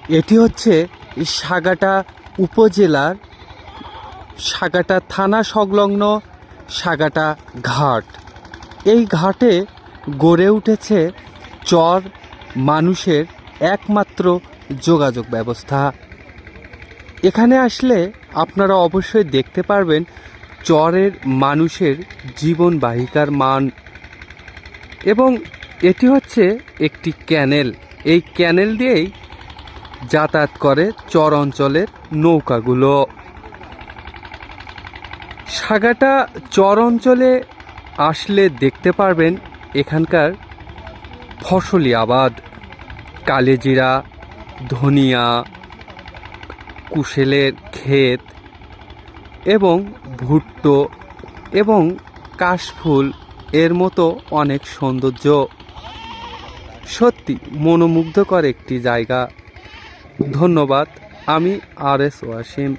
এটি হচ্ছে সাগাটা উপজেলার সাগাটা থানা সংলগ্ন সাগাটা ঘাট। এই ঘাটে গড়ে উঠেছে চর মানুষের একমাত্র যোগাযোগ ব্যবস্থা। এখানে আসলে আপনারা অবশ্যই দেখতে পারবেন চরের মানুষের জীবনবাহিকার মান। এবং এটি হচ্ছে একটি ক্যানেল। এই ক্যানেল দিয়েই যাতায়াত করে চর অঞ্চলের নৌকাগুলো। সাগাটা চর অঞ্চলে আসলে দেখতে পারবেন এখানকার ফসলি আবাদ, কালেজিরা, ধনিয়া, কুশেলের ক্ষেত এবং ভুট্টো এবং কাশফুল এর মতো অনেক সৌন্দর্য। সত্যি মনোমুগ্ধকর একটি জায়গা। ধন্যবাদ। আমি আর এস ওয়াসিম।